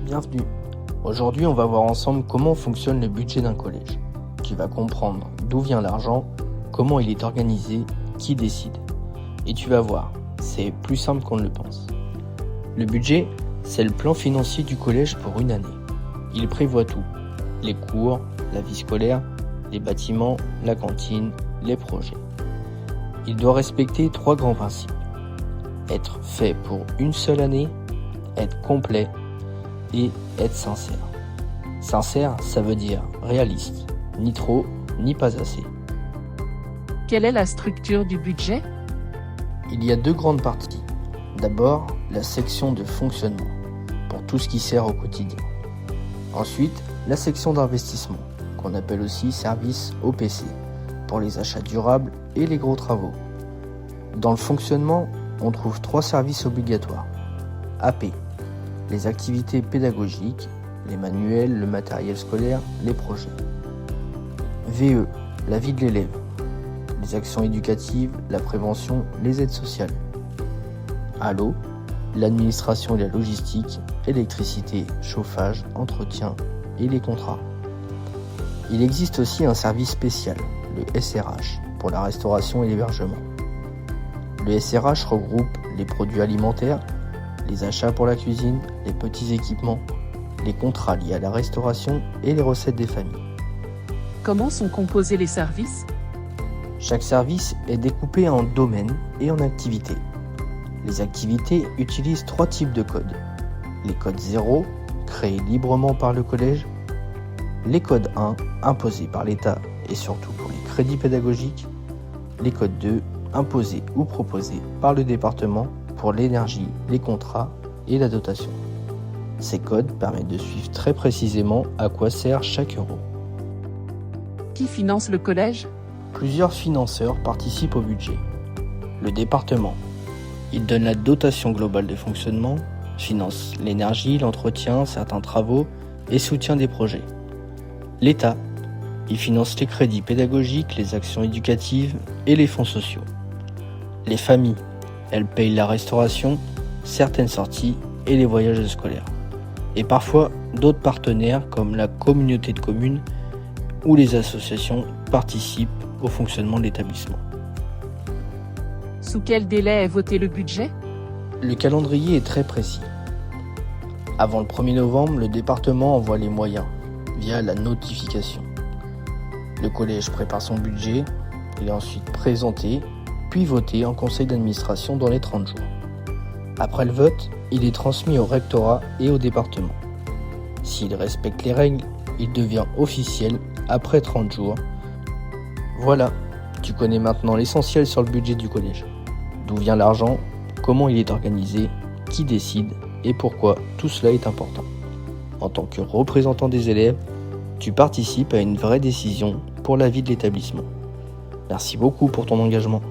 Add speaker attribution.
Speaker 1: Bienvenue. Aujourd'hui, on va voir ensemble comment fonctionne le budget d'un collège. Tu vas comprendre d'où vient l'argent, comment il est organisé, qui décide. Et tu vas voir, c'est plus simple qu'on ne le pense. Le budget, c'est le plan financier du collège pour une année. Il prévoit tout. Les cours, la vie scolaire, les bâtiments, la cantine, les projets. Il doit respecter 3 grands principes. Être fait pour une seule année, être complet et être sincère. Sincère, ça veut dire réaliste, ni trop, ni pas assez.
Speaker 2: Quelle est la structure du budget?
Speaker 1: Il y a 2 grandes parties. D'abord, la section de fonctionnement, pour tout ce qui sert au quotidien. Ensuite, la section d'investissement, qu'on appelle aussi service OPC, pour les achats durables et les gros travaux. Dans le fonctionnement, on trouve 3 services obligatoires. AP, les activités pédagogiques, les manuels, le matériel scolaire, les projets. VE, la vie de l'élève, les actions éducatives, la prévention, les aides sociales. ALLO, l'administration et la logistique, électricité, chauffage, entretien et les contrats. Il existe aussi un service spécial, le SRH, pour la restauration et l'hébergement. Le SRH regroupe les produits alimentaires, les achats pour la cuisine, les petits équipements, les contrats liés à la restauration et les recettes des familles.
Speaker 2: Comment sont composés les services?
Speaker 1: Chaque service est découpé en domaines et en activités. Les activités utilisent 3 types de codes. Les codes 0, créés librement par le collège. Les codes 1, imposés par l'État et surtout pour les crédits pédagogiques. Les codes 2, imposés ou proposés par le département pour l'énergie, les contrats et la dotation. Ces codes permettent de suivre très précisément à quoi sert chaque euro.
Speaker 2: Qui finance le collège?
Speaker 1: Plusieurs financeurs participent au budget. Le département, il donne la dotation globale de fonctionnement, finance l'énergie, l'entretien, certains travaux et soutient des projets. L'État, il finance les crédits pédagogiques, les actions éducatives et les fonds sociaux. Les familles, elles payent la restauration, certaines sorties et les voyages scolaires. Et parfois, d'autres partenaires comme la communauté de communes ou les associations participent au fonctionnement de l'établissement.
Speaker 2: Sous quel délai est voté le budget?
Speaker 1: Le calendrier est très précis. Avant le 1er novembre, le département envoie les moyens via la notification. Le collège prépare son budget, il est ensuite présenté, puis voté en conseil d'administration dans les 30 jours. Après le vote, il est transmis au rectorat et au département. S'il respecte les règles, il devient officiel après 30 jours. Voilà, tu connais maintenant l'essentiel sur le budget du collège. D'où vient l'argent, comment il est organisé, qui décide et pourquoi tout cela est important. En tant que représentant des élèves, tu participes à une vraie décision pour la vie de l'établissement. Merci beaucoup pour ton engagement.